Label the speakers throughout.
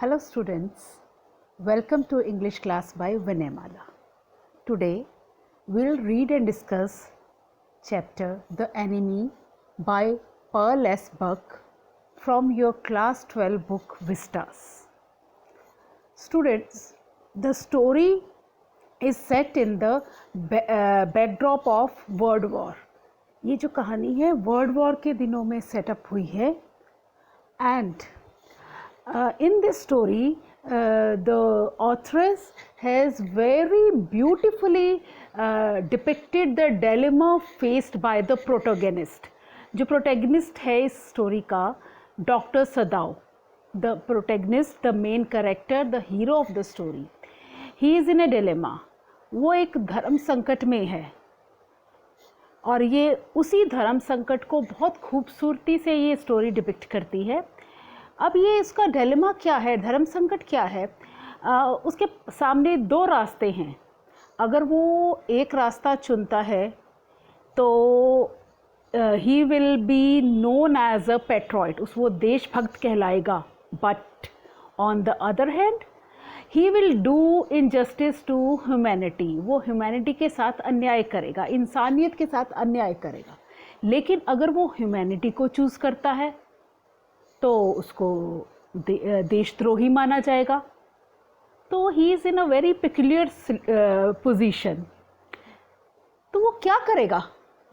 Speaker 1: Hello students, welcome to English class by Vinayamala. Today we'll read and discuss chapter The Enemy by Pearl S. Buck from your class 12 book Vistas. Students, the story is set in the backdrop of World War. ये जो कहानी है world war के दिनों में setup हुई है and in this story the authoress has very beautifully depicted the dilemma faced by the protagonist. जो protagonist है इस story का doctor सदाव, the protagonist, the main character, the hero of the story, he is in a dilemma. वो एक धर्म संकट में है और ये उसी धर्म संकट को बहुत खूबसूरती से ये स्टोरी डिपिक्ट करती है. अब ये इसका डिलेमा क्या है, धर्म संकट क्या है, उसके सामने दो रास्ते हैं. अगर वो एक रास्ता चुनता है तो he will be known as a patriot, वो देशभक्त कहलाएगा. But on the other hand he will do injustice to humanity, वो ह्यूमैनिटी के साथ अन्याय करेगा, इंसानियत के साथ अन्याय करेगा. लेकिन अगर वो ह्यूमैनिटी को चूज़ करता है तो उसको देशद्रोही माना जाएगा. तो he is in a very peculiar position. तो वो क्या करेगा?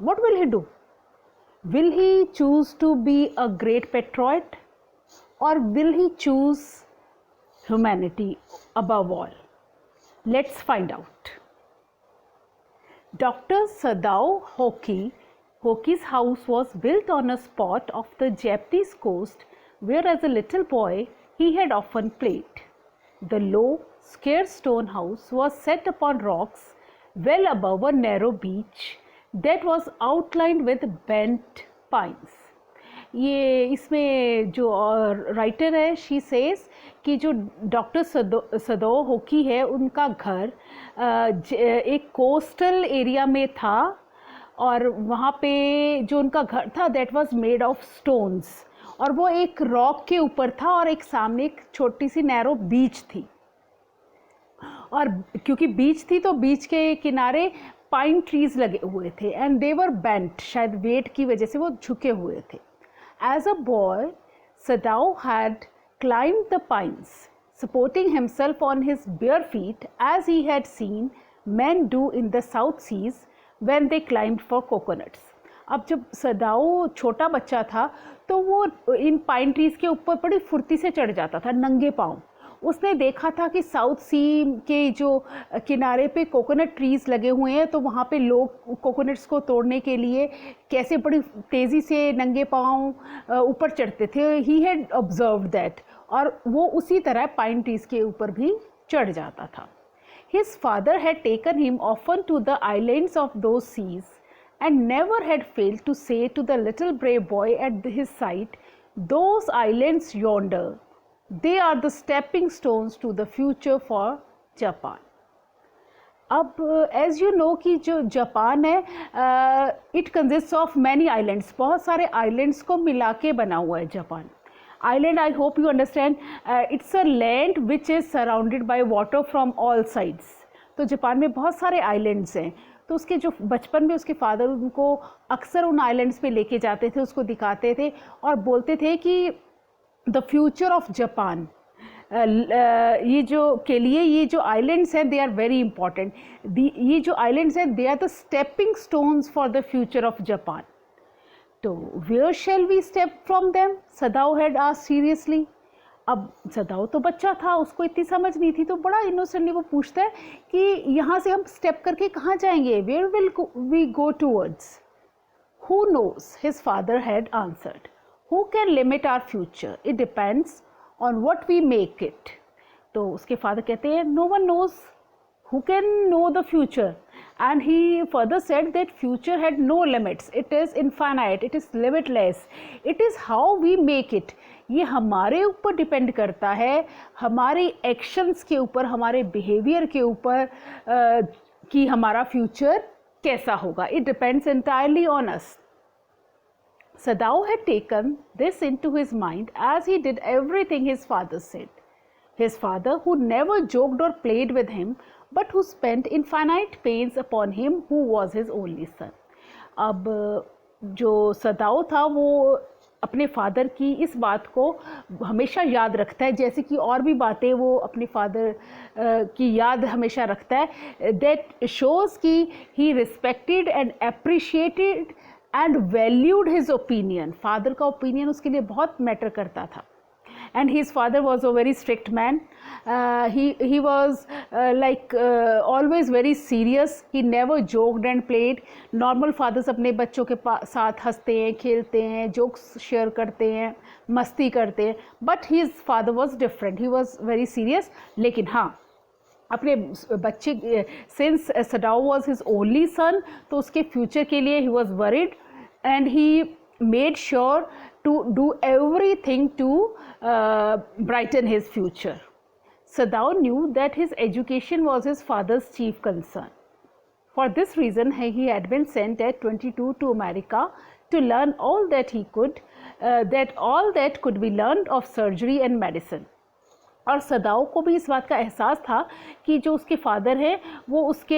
Speaker 1: What will he do? Will he choose to be a great patriot और will he choose humanity above all? Let's find out. Dr. Sadao Hoki's house was built on a spot of the Japanese coast where as a little boy he had often played. The low, square stone house was set upon rocks well above a narrow beach that was outlined with bent pines. ये इसमें जो writer है she says कि जो doctor सदो होकी है उनका घर एक कोस्टल एरिया में था और वहाँ पे जो उनका घर था that was made of stones और वो एक रॉक के ऊपर था और एक सामने एक छोटी सी नैरो बीच थी. और क्योंकि बीच थी तो बीच के किनारे पाइन ट्रीज लगे हुए थे एंड दे वर बेंट, शायद वेट की वजह से वो झुके हुए थे. As a boy, Sadao had climbed the pines, supporting himself on his bare feet as he had seen men do in the South Seas when they climbed for coconuts. अब जब सदाओ छोटा बच्चा था तो वो इन पाइन ट्रीज़ के ऊपर बड़ी फुर्ती से चढ़ जाता था नंगे पाँव. उसने देखा था कि साउथ सी के जो किनारे पे कोकोनट ट्रीज़ लगे हुए हैं तो वहाँ पे लोग कोकोनट्स को तोड़ने के लिए कैसे बड़ी तेज़ी से नंगे पाँव ऊपर चढ़ते थे. ही हैड ऑब्जर्व्ड दैट और वो उसी तरह पाइन ट्रीज़ के ऊपर भी चढ़ जाता था. His father had taken him often to the islands of those seas and never had failed to say to the little brave boy at his side, those islands yonder, they are the stepping stones to the future for Japan. अब as you know कि जो Japan है it consists of many islands, बहुत सारे islands को मिला के बना हुआ है Japan. Island, I hope you understand, it's a land which is surrounded by water from all sides. तो जापान में बहुत सारे islands हैं. तो उसके जो बचपन में उसके फादर उनको अक्सर उन आइलैंड्स पे लेके जाते थे, उसको दिखाते थे और बोलते थे कि द फ्यूचर ऑफ जापान, ये जो के लिए ये जो आइलैंड्स हैं दे आर वेरी इंपॉर्टेंट. ये जो आइलैंड्स हैं they are the stepping stones for the future of Japan. तो where shall we step from them? Sadao had asked seriously. अब सदाओ तो बच्चा था, उसको इतनी समझ नहीं थी, तो बड़ा इनोसेंटली वो पूछता है कि यहाँ से हम स्टेप करके कहाँ जाएंगे? Where will we go towards? Who knows? His father had answered. Who can limit our future? It depends on what we make it. तो उसके फादर कहते हैं no one knows. Who can know the future? And he further said that future had no limits. It is infinite. It is limitless. It is how we make it. ये हमारे ऊपर depend करता है, हमारे actions के ऊपर, हमारे behaviour के ऊपर कि हमारा फ्यूचर कैसा होगा. It depends entirely on us. Sadao had taken this into his mind as he did everything his father said. His father, who never joked or played with him, but who spent infinite pains upon him, who was his only son. अब जो सदाओ था वो अपने father की इस बात को हमेशा याद रखता है, जैसे कि और भी बातें वो अपने फादर की याद हमेशा रखता है. दैट शोज़ कि he respected and appreciated and valued his opinion. Father का ओपिनियन उसके लिए बहुत मैटर करता था. And his father was a very strict man. He was always very serious. He never joked and played. Normal fathers अपने बच्चों के साथ हंसते हैं, खेलते हैं, jokes share करते हैं, मस्ती करते हैं. But his father was different. He was very serious. लेकिन हाँ, अपने बच्चे since Sadao was his only son, तो उसके future के लिए he was worried and he made sure to do everything to brighten his future. Sadao knew that his education was his father's chief concern. For this reason, he had been sent at 22 to America to learn all that he could, all that could be learned of surgery and medicine. और सदाओ को भी इस बात का एहसास था कि जो उसके फादर हैं वो उसके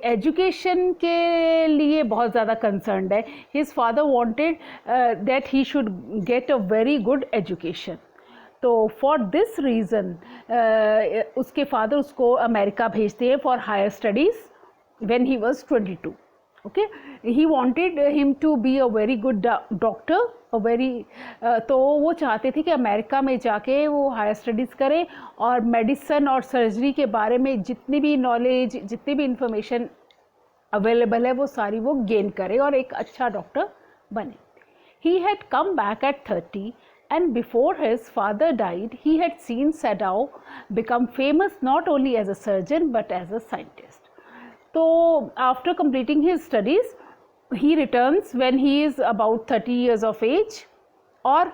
Speaker 1: एजुकेशन के लिए बहुत ज़्यादा कंसर्न्ड है. His father wanted that he should get a very good education. तो फॉर दिस रीज़न उसके फादर उसको अमेरिका भेजते हैं for higher studies when he was 22. Okay, he wanted him to be a very good doctor, तो वो चाहते थे कि अमेरिका में जाके वो हायर स्टडीज़ करें और मेडिसिन और सर्जरी के बारे में जितनी भी नॉलेज, जितनी भी इंफॉर्मेशन अवेलेबल है वो सारी वो गेन करे और एक अच्छा डॉक्टर बने. He had come back at 30 and before his father died he had seen Sadao become famous not only as a surgeon but as a scientist. So after completing his studies he returns when he is about 30 years of age और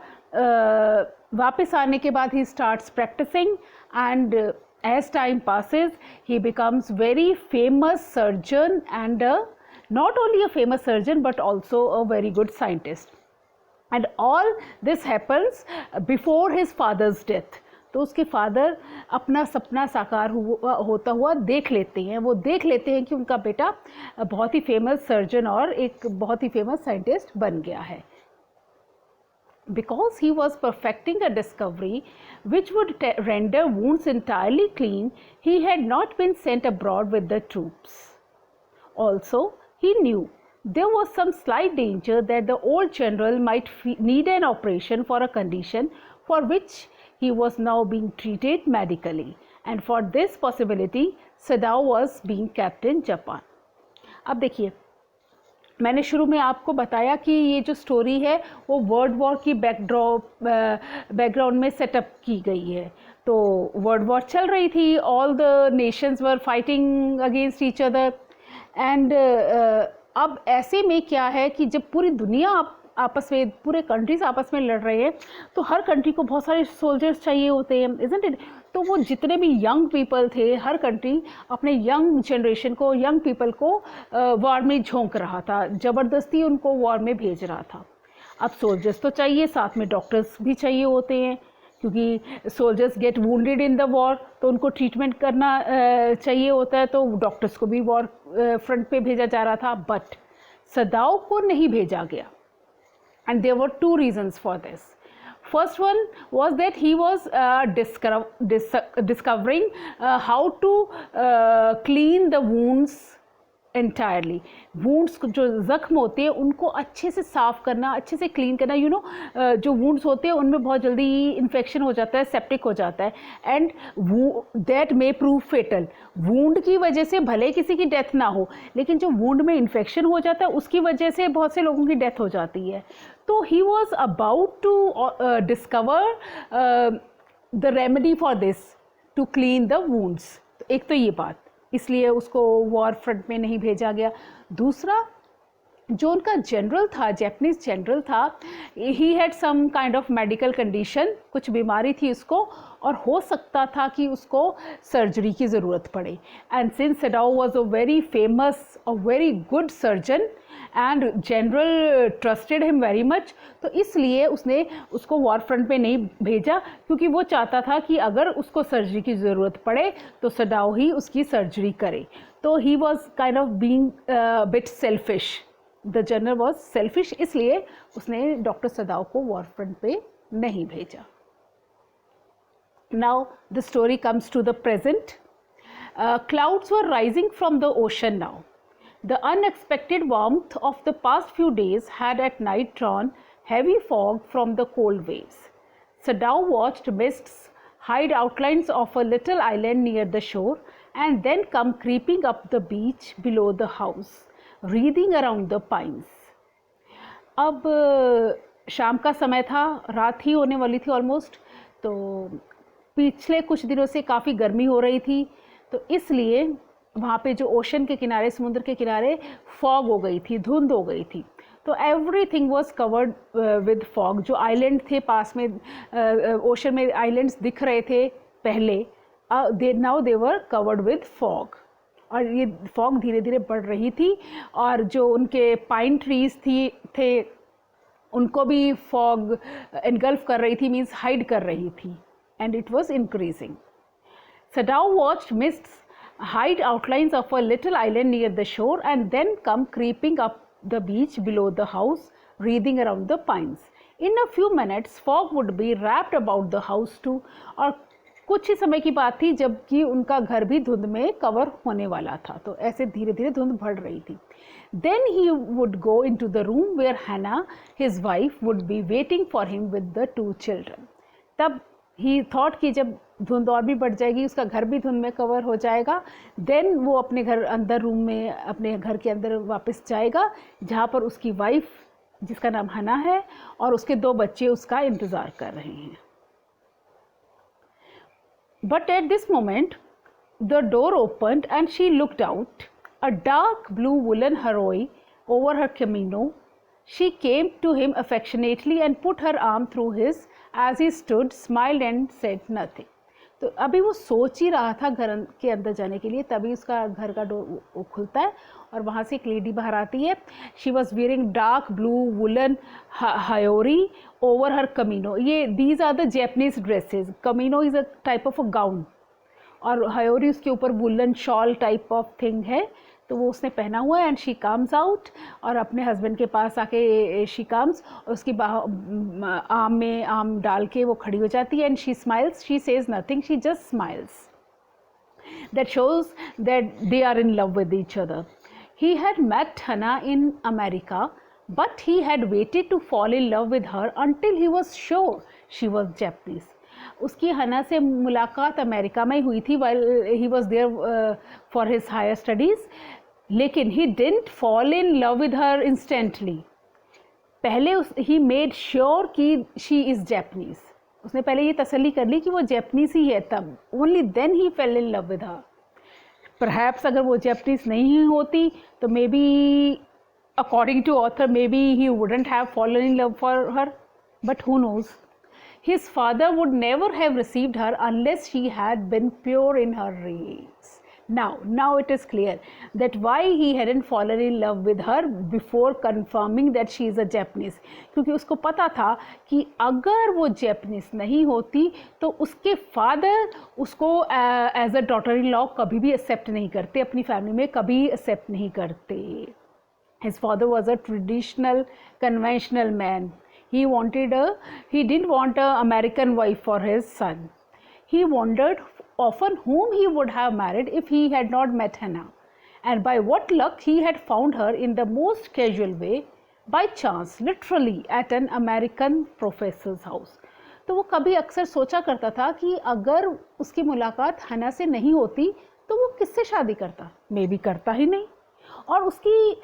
Speaker 1: वापस आने के बाद he starts practicing and as time passes he becomes very famous surgeon and not only a famous surgeon but also a very good scientist. And all this happens before his father's death. तो उसके father अपना सपना साकार होता हुआ देख लेते हैं. वो देख लेते हैं कि उनका बेटा बहुत ही फेमस सर्जन और एक बहुत ही फेमस साइंटिस्ट बन गया है. Because he was perfecting a discovery which would render wounds entirely clean, he had not been sent abroad with the troops. Also, he knew there was some slight danger that the old general might need an operation for a condition for which he was now being treated medically, and for this possibility Sadao was being kept in Japan. अब देखिए, मैंने शुरू में आपको बताया कि ये जो स्टोरी है वो वर्ल्ड वॉर की बैकग्राउंड में सेटअप की गई है. तो वर्ल्ड वॉर चल रही थी, all the Nations were fighting against each other and अब ऐसे में क्या है कि जब पूरी दुनिया आपस में, पूरे कंट्रीज आपस में लड़ रहे हैं तो हर कंट्री को बहुत सारे सोल्जर्स चाहिए होते हैं, इज़न्ट इट. तो वो जितने भी यंग पीपल थे, हर कंट्री अपने यंग जनरेशन को, यंग पीपल को वॉर में झोंक रहा था, ज़बरदस्ती उनको वॉर में भेज रहा था. अब सोल्जर्स तो चाहिए, साथ में डॉक्टर्स भी चाहिए होते हैं क्योंकि soldiers get wounded in the war, तो उनको ट्रीटमेंट करना चाहिए होता है, तो डॉक्टर्स को भी वॉर फ्रंट पे भेजा जा रहा था. बट सदाओ को नहीं भेजा गया and there were two reasons for this. First one was that he was discovering how to clean the wounds entirely. wounds जो ज़ख्म होते हैं उनको अच्छे से साफ़ करना, अच्छे से क्लीन करना. यू नो, जो wounds होते हैं उनमें बहुत जल्दी इन्फेक्शन हो जाता है, सेप्टिक हो जाता है, and that may prove fatal. wound की वजह से भले किसी की डेथ ना हो, लेकिन जो wound में इन्फेक्शन हो जाता है उसकी वजह से बहुत से लोगों की डेथ हो जाती है. तो he was about to discover the remedy for this, to clean the wounds. एक तो ये बात, इसलिए उसको वॉर फ्रंट में नहीं भेजा गया. दूसरा, जो उनका जनरल था, जैपनीज जनरल था, he had some kind of medical condition, कुछ बीमारी थी उसको, और हो सकता था कि उसको सर्जरी की ज़रूरत पड़े. And since Sadao was a very famous, a very good surgeon, and general trusted him very much, तो इसलिए उसने उसको वॉर फ्रंट पे नहीं भेजा, क्योंकि वो चाहता था कि अगर उसको सर्जरी की ज़रूरत पड़े तो सडाओ ही उसकी सर्जरी करे. तो he was kind of being bit selfish. The general was selfish, इसलिए उसने डॉक्टर सदाओ को वॉर फ्रंट पे नहीं भेजा. Now the story comes to the present. Clouds were rising from the ocean now. The unexpected warmth of the past few days had at night drawn heavy fog from the cold waves. Sadao watched mists hide outlines of a little island near the shore and then come creeping up the beach below the house, wreathing around the pines. अब शाम का समय था, रात ही होने वाली थी almost, तो पिछले कुछ दिनों से काफ़ी गर्मी हो रही थी, तो इसलिए वहाँ पे जो ओशन के किनारे, समुद्र के किनारे फॉग हो गई थी, धुंध हो गई थी. तो everything was covered with fog. जो आइलैंड थे पास में, ओशन में आइलैंड्स दिख रहे थे पहले, now they were covered with fog. और ये फॉग धीरे धीरे बढ़ रही थी, और जो उनके पाइन ट्रीज थे उनको भी फॉग एनगल्फ कर रही थी, मीन्स हाइड कर रही थी, and it was increasing. Sadao watched mists hide outlines of a little island near the shore and then come creeping up the beach below the house, wreathing around the pines. In a few minutes, fog would be wrapped about the house too. और कुछ ही समय की बात थी जबकि उनका घर भी धुंध में कवर होने वाला था. तो ऐसे धीरे धीरे धुंध बढ़ रही थी. Then he would go into the room where Hannah, his wife, would be waiting for him with the 2 children. तब ही थॉट कि जब धुंध और भी बढ़ जाएगी, उसका घर भी धुंध में कवर हो जाएगा, देन वो अपने घर अंदर रूम में, अपने घर के अंदर वापस जाएगा, जहाँ पर उसकी वाइफ, जिसका नाम हना है, और उसके 2 बच्चे उसका इंतज़ार कर रहे हैं. But at this moment the door opened and she looked out. A dark blue woollen haori over her kimono. She came to him affectionately and put her arm through his as he stood, smiled and said nothing. तो अभी वो सोच ही रहा था घर के अंदर जाने के लिए, तभी उसका घर का डोर खुलता है और वहाँ से एक लेडी बाहर आती है. She was wearing dark blue woollen haori over her kimono. ये these are the Japanese dresses. Kimono is a type of a gown, और हायोरी उसके ऊपर woollen shawl type of thing है, तो वो उसने पहना हुआ है. एंड शी कम्स आउट, और अपने हस्बैंड के पास आके शी कम्स, और उसकी आम में आम डाल के वो खड़ी हो जाती है. And she smiles, she says nothing, she just smiles. That shows that they are in love with each other. He had met Hana in America, but he had waited to fall in love with her until he was sure she was Japanese. उसकी Hana से मुलाकात America में हुई थी while he was there for his higher studies, लेकिन he didn't fall in love with her instantly. पहले he made sure कि she is Japanese. उसने पहले ये तसल्ली कर ली कि वो जैपनीज ही है, तब only then he fell in love with her. Perhaps अगर वो जैपनीज नहीं होती तो maybe, according to author, maybe he wouldn't have fallen in love for her, but who knows. His father would never have received her unless she had been pure in her rays. Now it is clear that why he hadn't fallen in love with her before confirming that she is a Japanese. क्योंकि उसको पता था कि अगर वो Japanese नहीं होती तो उसके फादर उसको as a daughter in law कभी भी एक्सेप्ट नहीं करते, अपनी फैमिली में कभी एक्सेप्ट नहीं करते. His father was a traditional, conventional man. He didn't want an American wife for his son. He wondered often whom he would have married if he had not met Hannah, and by what luck he had found her in the most casual way, by chance, literally at an American professor's house. तो वो कभी अक्सर सोचा करता था कि अगर उसकी मुलाकात हना से नहीं होती तो वो किससे शादी करता, मे बी करता ही नहीं. और उसकी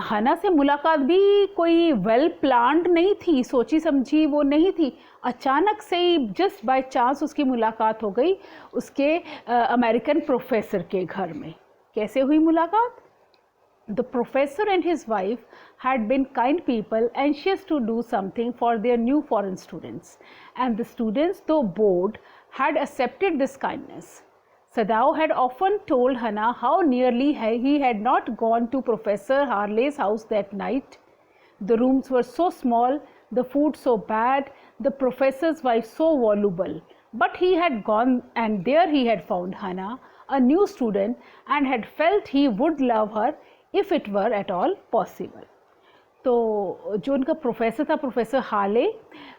Speaker 1: हना से मुलाकात भी कोई वेल प्लान्ड नहीं थी, सोची समझी वो नहीं थी. अचानक से ही जस्ट बाय चांस उसकी मुलाकात हो गई उसके अमेरिकन प्रोफेसर के घर में. कैसे हुई मुलाकात? The professor and his wife had been kind people, anxious to do something for their new foreign students, and the students, though bored, had accepted this kindness. Sadao had often told Hannah how nearly he had not gone to Professor Harley's house that night. The rooms were so small, the food so bad, the professor's wife so voluble. But he had gone, and there he had found Hannah, a new student, and had felt he would love her if it were at all possible. तो जो उनका professor था, professor Harley,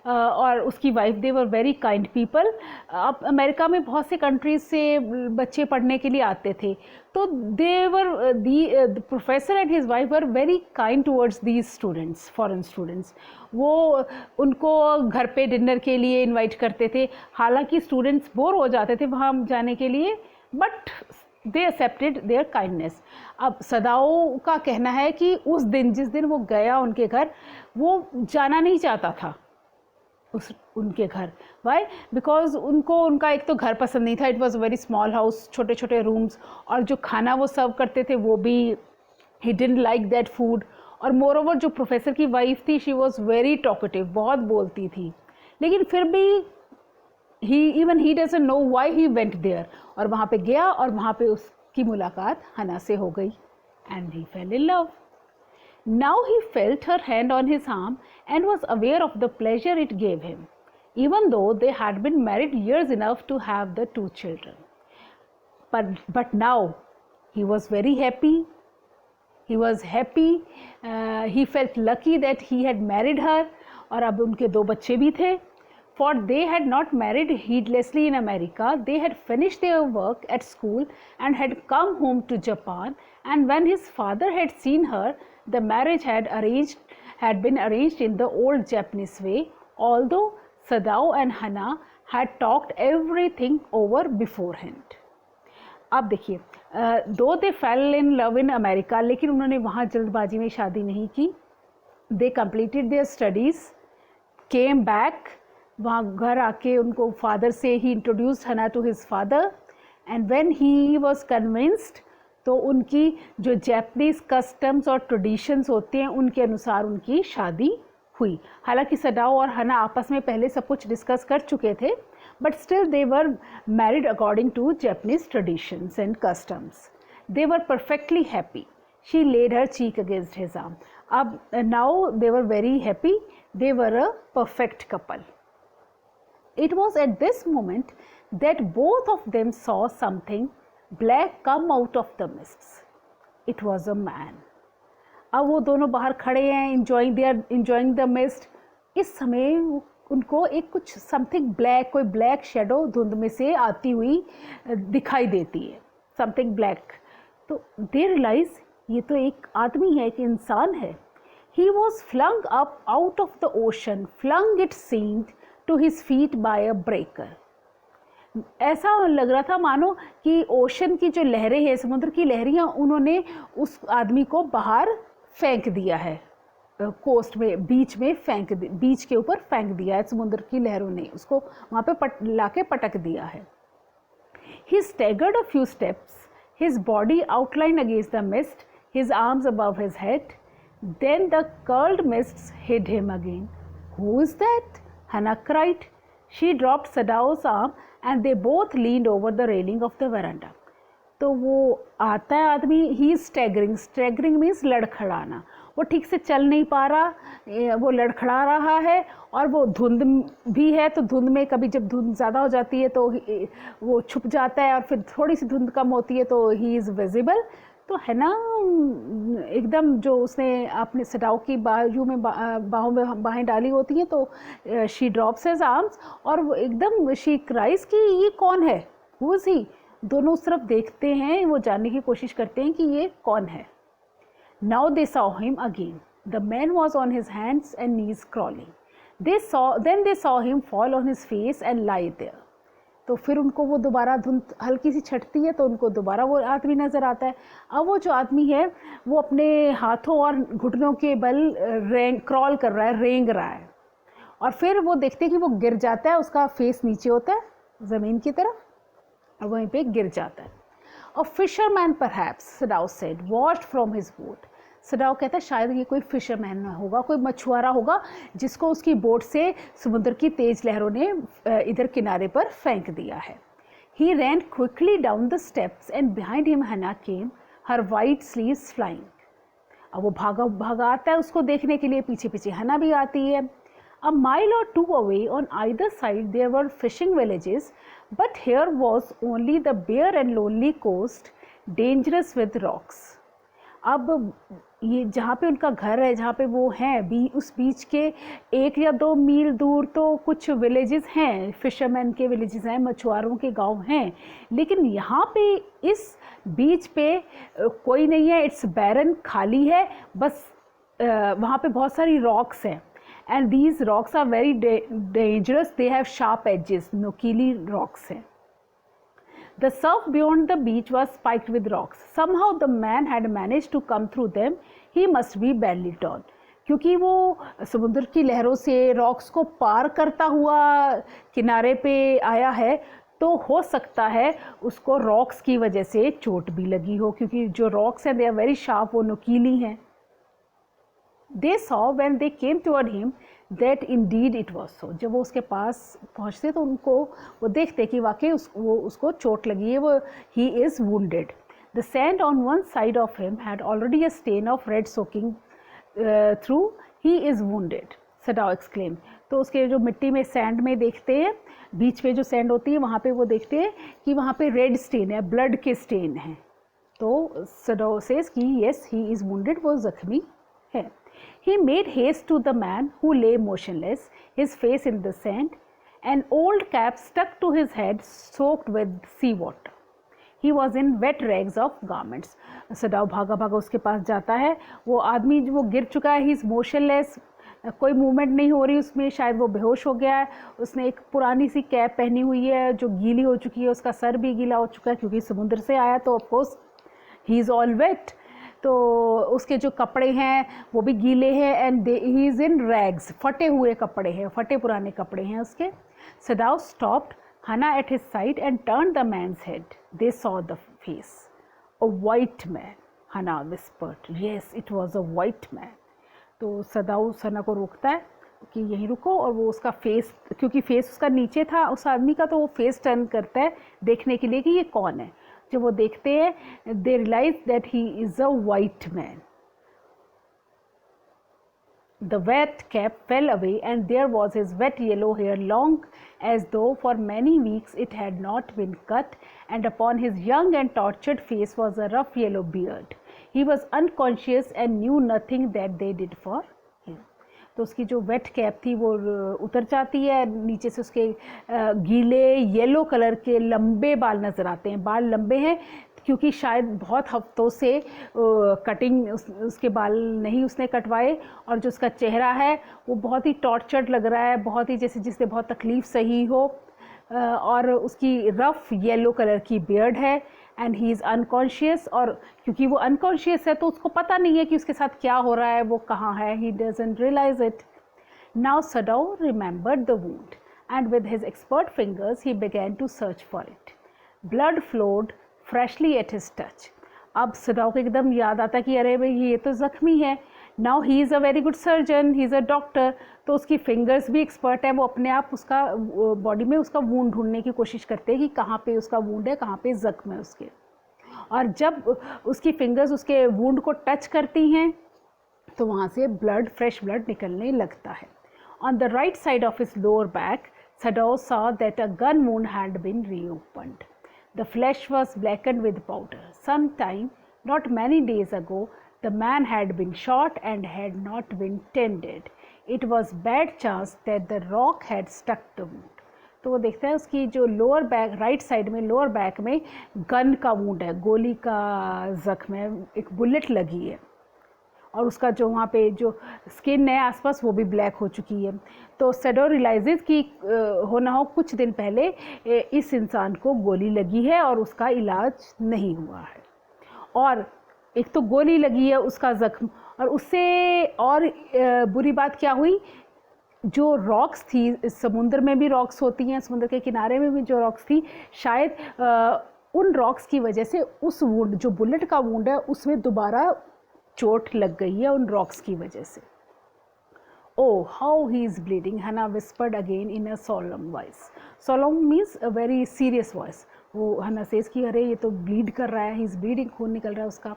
Speaker 1: और उसकी wife, they were very kind people. अब America में बहुत से कंट्रीज से बच्चे पढ़ने के लिए आते थे, तो they were the professor and his wife were very kind towards these students, foreign students. वो उनको घर पे डिनर के लिए इनवाइट करते थे. हालांकि स्टूडेंट्स बोर हो जाते थे वहाँ जाने के लिए, but they accepted their kindness. अब सदाओ का कहना है कि उस दिन, जिस दिन वो गया उनके घर, वो जाना नहीं चाहता था उनके घर. वाई? बिकॉज उनको उनका एक तो घर पसंद नहीं था. It was very small house, छोटे छोटे रूम्स, और जो खाना वो सर्व करते थे वो भी he didn't like that food. और मोर ओवर जो प्रोफेसर की वाइफ थी, शी वॉज वेरी टॉकेटिव, बहुत बोलती थी. लेकिन फिर भी he doesn't know why he went there, और वहाँ पे गया और वहाँ पे उसकी मुलाकात हना से हो गई, and he fell in love. Now he felt her hand on his arm and was aware of the pleasure it gave him, even though they had been married years enough to have the 2 children. But now he was very happy. He was happy. He felt lucky that he had married her, और अब उनके 2 बच्चे भी थे. For they had not married heedlessly in America. They had finished their work at school and had come home to Japan. And when his father had seen her, the marriage had been arranged in the old Japanese way, although Sadao and Hana had talked everything over beforehand. अब देखिए, though they fell in love in America, लेकिन उन्होंने वहाँ जल्दबाजी में शादी नहीं की. They completed their studies, came back. वहाँ घर आके उनको फादर से he introduce Hana to his father, and when he was convinced, तो उनकी जो जैपनीज कस्टम्स और ट्रेडिशंस होते हैं उनके अनुसार उनकी शादी हुई. हालांकि सदाओ और हना आपस में पहले सब कुछ डिस्कस कर चुके थे, but still they were married according to Japanese traditions and customs. They were perfectly happy. She laid her cheek against his arm. अब now they were very happy. They were a perfect couple. It was at this moment that both of them saw something black come out of the mists. It was a man. अब वो दोनों बाहर खड़े हैं, enjoying the mist. इस समय उनको एक कुछ something black, कोई black shadow धुंध में से आती हुई दिखाई देती है. Something black. तो they realize ये तो एक आदमी है, एक इंसान है. He was flung up out of the ocean, flung it seemed to his feet by a breaker. ऐसा लग रहा था मानो कि ओशन की जो लहरें हैं, समुद्र की लहरियाँ, उन्होंने उस आदमी को बाहर फेंक दिया है. कोस्ट में, बीच के ऊपर फेंक दिया है समुद्र की लहरों ने, उसको वहाँ पे लाके पटक दिया है. He staggered a few steps, his body outlined against the mist, his arms above his head. Then the curled mists hid him again. Who is that? Hannah cried. She dropped Sadao's arm and they both leaned over the railing of the veranda. तो वो आता है आदमी, he is staggering means लड़खड़ाना. वो ठीक से चल नहीं पा रहा, वो लड़खड़ा रहा है, और वो धुंध भी है. तो धुंध में कभी जब धुंध ज़्यादा हो जाती है तो वो छुप जाता है, और फिर थोड़ी सी धुंध कम होती है तो ही इज़ विजिबल. तो है ना, एकदम जो उसने अपने सदाओ की बाजू में बाहों में बाहें डाली होती हैं, तो शी ड्रॉप्स हिज आर्म्स, और वो एकदम शी क्राइज कि ये कौन है, हु इज़ ही. दोनों उस तरफ देखते हैं, वो जानने की कोशिश करते हैं कि ये कौन है. Now they saw him again. The man was on his hands and knees crawling. Then they saw him fall on his face and lay there. तो फिर उनको वो दोबारा धुंध हल्की सी छटती है, तो उनको दोबारा वो आदमी नज़र आता है. अब वो जो आदमी है वो अपने हाथों और घुटनों के बल क्रॉल कर रहा है, रेंग रहा है, और फिर वो देखते हैं कि वो गिर जाता है. उसका फेस नीचे होता है ज़मीन की तरफ, और वहीं पे गिर जाता है. A fisherman perhaps, Sadao said, washed from his boat. Sadao कहता है शायद ये कोई फिशरमैन होगा, कोई मछुआरा होगा जिसको उसकी बोट से समुद्र की तेज लहरों ने इधर किनारे पर फेंक दिया है. He ran quickly down the steps and behind him Hannah came, her white sleeves flying. अब वो भागा आता है उसको देखने के लिए, पीछे पीछे हना भी आती है. A mile or two away on either side there were fishing villages, but here was only the bare and lonely coast, dangerous with rocks. अब ये जहाँ पे उनका घर है, जहाँ पे वो हैं, उस बीच के 1 या 2 मील दूर तो कुछ विलेजेस हैं, फिशरमैन के विलेजेस हैं, मछुआरों के गांव हैं, लेकिन यहाँ पे इस बीच पे कोई नहीं है. इट्स बैरन, खाली है, बस वहाँ पे बहुत सारी रॉक्स हैं. And these rocks are very dangerous, they have sharp edges, नुकीली रॉक्स हैं. The surf beyond the beach was spiked with rocks. Somehow the man had managed to come through them. He must be badly torn. क्योंकि वो समुद्र की लहरों से rocks को पार करता हुआ किनारे पे आया है, तो हो सकता है उसको रॉक्स की वजह से चोट भी लगी हो, क्योंकि जो रॉक्स हैं दे आर वेरी शार्प, वो नुकीली हैं. They saw when they came toward him that indeed it was so. जब वो उसके पास पहुँचते तो उनको वो देखते कि वाकई उसको चोट लगी है, वो he is wounded. The sand on one side of him had already a stain of red soaking through. He is wounded, Sadao exclaimed. तो उसके जो मिट्टी में सैंड में देखते हैं, बीच में जो सैंड होती है वहाँ पे वो देखते हैं कि वहाँ पे रेड स्टेन है, ब्लड के स्टेन हैं. तो Sadao says कि yes he is wounded, वो जख्मी है. He made haste to the man who lay motionless, his face in the sand, an old cap stuck to his head, soaked with sea water. He was in wet rags of garments. Sadao भागा भागा उसके पास जाता है. वो आदमी जो वो गिर चुका है, he is motionless, कोई मूवमेंट नहीं हो रही उसमें, शायद वो बेहोश हो गया है. उसने एक पुरानी सी कैप पहनी हुई है जो गीली हो चुकी है, उसका सर भी गीला हो चुका है क्योंकि समुद्र से आया, तो of course he is all wet. तो उसके जो कपड़े हैं वो भी गीले हैं. And he is in rags, फटे हुए कपड़े हैं, फटे पुराने कपड़े हैं उसके. Sadao stopped Hannah at his side and turned the man's head. They saw the face. A white man, Hannah whispered. Yes, it was a white man. तो सदाऊ सना को रोकता है कि यहीं रुको, और वो उसका फेस, क्योंकि फेस उसका नीचे था उस आदमी का, तो वो फेस टर्न करता है देखने के लिए कि ये कौन है. जब वो देखते हैं, they realize that he is a white man. The wet cap fell away and there was his wet yellow hair, long as though for many weeks it had not been cut, and upon his young and tortured face was a rough yellow beard. He was unconscious and knew nothing that they did for him. तो उसकी जो wait cap थी वो उतर जाती है, नीचे से उसके गीले येलो कलर के लंबे बाल नज़र आते हैं. बाल लंबे हैं क्योंकि शायद बहुत हफ्तों से कटिंग उसके बाल नहीं उसने कटवाए, और जो उसका चेहरा है वो बहुत ही टॉर्चर्ड लग रहा है, बहुत ही जैसे जिसने बहुत तकलीफ़ सही हो, और उसकी रफ़ येलो कलर की बियर्ड है. एंड ही इज़ अनकॉन्शियस, और क्योंकि वो अनकॉन्शियस है तो उसको पता नहीं है कि उसके साथ क्या हो रहा है, वो कहाँ है. He doesn't realise it. Now Sadao remembered the wound and with his expert fingers he began to search for it. Blood flowed freshly at his touch. अब सडाओ को एकदम याद आता है कि अरे भाई ये तो ज़ख्मी है. Now he is a very good surgeon, he is a doctor, तो उसकी फिंगर्स भी एक्सपर्ट है. वो अपने आप उसका बॉडी में उसका वूंड ढूंढने की कोशिश करते हैं कि कहाँ पे उसका वूंड है, कहाँ पे ज़ख्म है उसके. और जब उसकी फिंगर्स उसके वूंड को टच करती हैं तो वहाँ से ब्लड, फ्रेश ब्लड निकलने लगता है. On the right side of his lower back Sadao saw that a gun wound had been reopened. The flesh was blackened with powder. Some time, not many days ago, the man had been shot and had not been tended. It was bad chance that the rock had stuck the wound. तो वो देखते हैं उसकी जो lower back, right side में lower back में gun का wound है, गोली का जख्म है, एक बुलेट लगी है, और उसका जो वहाँ पे जो स्किन है आसपास वो भी ब्लैक हो चुकी है. तो सडाओ रियलाइजेज कि हो ना हो कुछ दिन पहले इस इंसान को गोली लगी है और उसका इलाज नहीं हुआ है. और एक तो गोली लगी है, उसका ज़ख्म, और उससे और बुरी बात क्या हुई, जो रॉक्स थी, समुद्र में भी रॉक्स होती हैं, समुद्र के किनारे में भी जो रॉक्स थी, शायद उन रॉक्स की वजह से उस वुंड, जो बुलेट का वुंड है, उसमें दोबारा चोट लग गई है उन रॉक्स की वजह से. Oh, how he is bleeding, Hannah whispered again in a solemn voice. Solemn means a very serious voice. वो हन्ना सेज कि अरे ये तो ब्लीड कर रहा है, ही इज़ ब्लीडिंग, खून निकल रहा है उसका.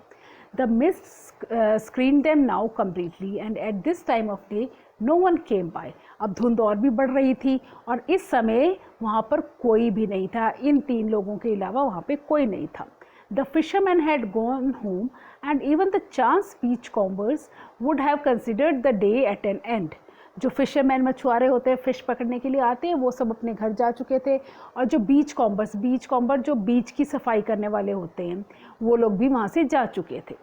Speaker 1: The mist screen them now completely and at this time of day no one came by. अब धुंध और भी बढ़ रही थी और इस समय वहाँ पर कोई भी नहीं था. इन 3 लोगों के अलावा वहाँ पे कोई नहीं था. The fishermen had gone home and even the chance beachcombers would have considered the day at an end. जो फिशरमैन मछुआरे होते हैं, फिश पकड़ने के लिए आते हैं, वो सब अपने घर जा चुके थे. और जो बीच कॉम्बर जो बीच की सफाई करने वाले होते हैं, वो लोग भी वहाँ से जा चुके थे.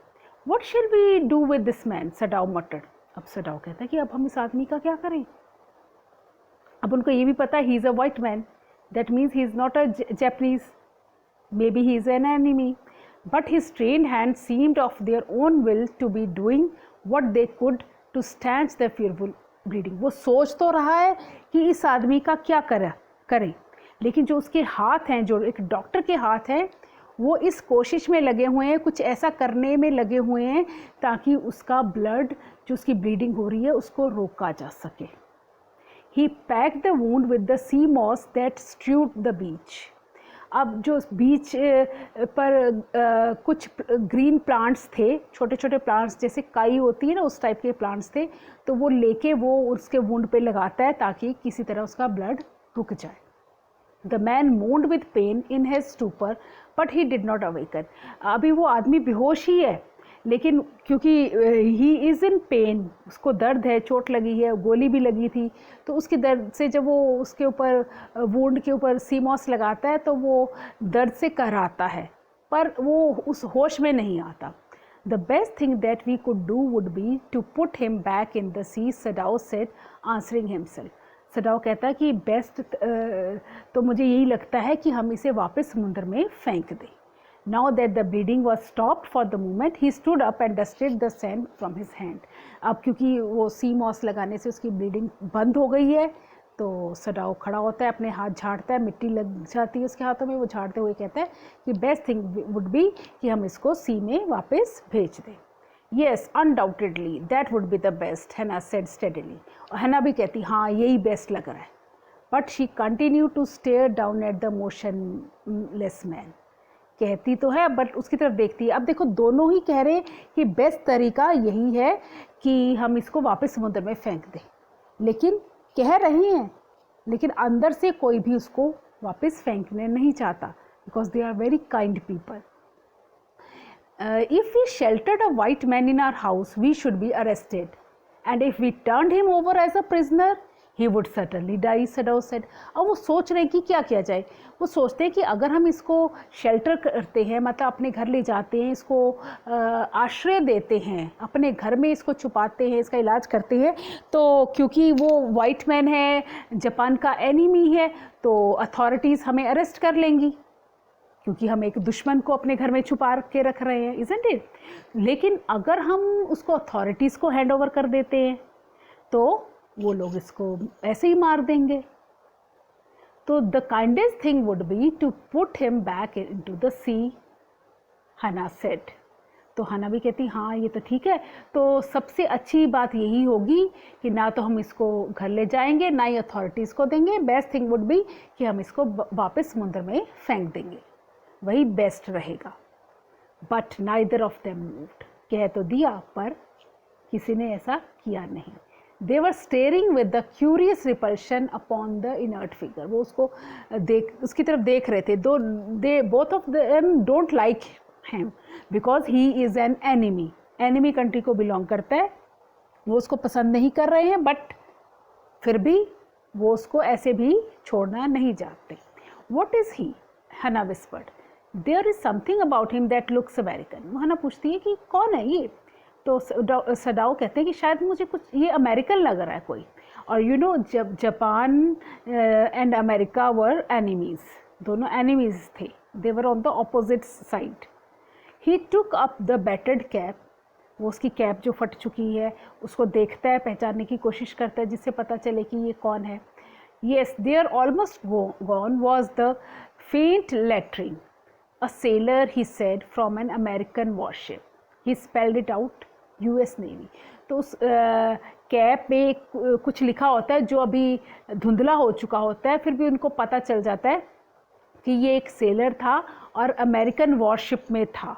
Speaker 1: What shall we do with this man? Sadao muttered. अब सडाओ कहता है कि अब हम इस आदमी का क्या करें. अब उनको ये भी पता है he is a white man. That means he is not a Japanese. Maybe he is an enemy, but his trained hands seemed of their own will to be doing what they could to stanch the fearful bleeding. वो सोच तो रहा है कि इस आदमी का क्या करें, लेकिन जो उसके हाथ हैं, जो एक डॉक्टर के हाथ हैं, वो इस कोशिश में लगे हुए हैं, कुछ ऐसा करने में लगे हुए हैं ताकि उसका ब्लड, जो उसकी ब्लीडिंग हो रही है, उसको रोका जा सके. He packed the wound with the sea moss that strewed the beach. अब जो बीच पर कुछ ग्रीन प्लांट्स थे, छोटे छोटे प्लांट्स जैसे काई होती है ना, उस टाइप के प्लांट्स थे, तो वो लेके वो उसके वुंड पे लगाता है ताकि किसी तरह उसका ब्लड रुक जाए. The man moaned with pain in his stupor but he did not awaken. अभी वो आदमी बेहोश ही है, लेकिन क्योंकि ही इज़ इन पेन, उसको दर्द है, चोट लगी है, गोली भी लगी थी, तो उसकी दर्द से जब वो उसके ऊपर वुंड के ऊपर सीमॉस लगाता है तो वो दर्द से कहराता है, पर वो उस होश में नहीं आता. The best thing that we could do would be to put him back in the sea, Sadao said answering himself. Sadao कहता है कि बेस्ट तो मुझे यही लगता है कि हम इसे वापस समुद्र में फेंक दें. Now that the bleeding was stopped for the moment, he stood up and dusted the sand from his hand. अब क्योंकि वो सी मॉस लगाने से उसकी ब्लीडिंग बंद हो गई है, तो सडाओ खड़ा होता है, अपने हाथ झाड़ता है, मिट्टी लग जाती है उसके हाथों में, वो झाड़ते हुए कहता है कि बेस्ट थिंग वुड बी कि हम इसको सी में वापस भेज दें. Yes, undoubtedly, that would be the best, Hannah said steadily. और हन्ना भी कहती हाँ यही बेस्ट लग रहा है. But she continued to stare down at the motionless man. कहती तो है बट उसकी तरफ देखती है. अब देखो दोनों ही कह रहे हैं कि बेस्ट तरीका यही है कि हम इसको वापस समुद्र में फेंक दें, लेकिन कह रही हैं, लेकिन अंदर से कोई भी उसको वापस फेंकने नहीं चाहता, because they are very kind people. If we sheltered a white man in our house we should be arrested, and if we turned him over as a prisoner he would certainly die, Sadao said. अब वो सोच रहे हैं कि क्या किया जाए. वो सोचते हैं कि अगर हम इसको शेल्टर करते हैं, मतलब अपने घर ले जाते हैं, इसको आश्रय देते हैं, अपने घर में इसको छुपाते हैं, इसका इलाज करते हैं, तो क्योंकि वो वाइट मैन है, जापान का एनिमी है, तो अथॉरिटीज़ हमें अरेस्ट कर लेंगी, क्योंकि हम एक दुश्मन को अपने घर में छुपा के रख रहे हैं, इज़न्ट इट. लेकिन अगर हम उसको अथॉरिटीज़ को हैंड ओवर कर देते हैं तो वो लोग इसको ऐसे ही मार देंगे. तो the kindest thing would be to put him back into the sea, Hana said. तो हन्ना भी कहती हाँ ये तो ठीक है, तो सबसे अच्छी बात यही होगी कि ना तो हम इसको घर ले जाएंगे, ना ही अथॉरिटीज़ को देंगे. बेस्ट थिंग वुड बी कि हम इसको वापस समुद्र में फेंक देंगे, वही बेस्ट रहेगा. But neither of them moved. कह तो दिया पर किसी ने ऐसा किया नहीं. They were staring with the curious repulsion upon the inert figure. वो उसकी तरफ देख रहे थे. They both of them don't like him because he is an enemy. Enemy country को belong करता है, वो उसको पसंद नहीं कर रहे हैं, but फिर भी वो उसको ऐसे भी छोड़ना नहीं चाहते. What is he? Hannah whispered. There is something about him that looks American. हन्ना पूछती है कि कौन है ये. तो सडाओ कहते हैं कि शायद मुझे कुछ ये अमेरिकन लग रहा है कोई. और यू नो जब Japan and America were enemies, दोनों एनिमीज़ थे, they were on the opposite side. He took up the battered cap. वो उसकी कैप जो फट चुकी है उसको देखता है, पहचानने की कोशिश करता है जिससे पता चले कि ये कौन है. Yes, there almost gone was the faint lettering. a sailor, he said, from an American warship. He spelled it out, US Navy. तो उस कैप में कुछ लिखा होता है जो अभी धुंधला हो चुका होता है, फिर भी उनको पता चल जाता है कि ये एक सेलर था और अमेरिकन वॉरशिप में था,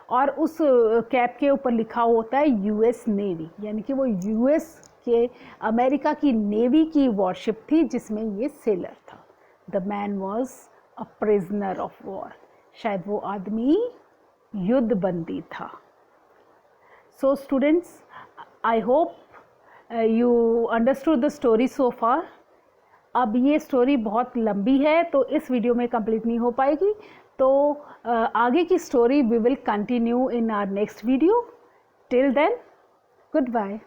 Speaker 1: और उस कैप के ऊपर लिखा होता है यूएस नेवी, यानी कि वो यूएस के अमेरिका की नेवी की वॉरशिप थी जिसमें ये सेलर था. The man was a prisoner of war. शायद वो आदमी युद्ध बंदी था. So students, I hope you understood the story so far. अब ये स्टोरी बहुत लंबी है तो इस वीडियो में कंप्लीट नहीं हो पाएगी, तो आगे की story we will continue in our next video. Till then, good bye.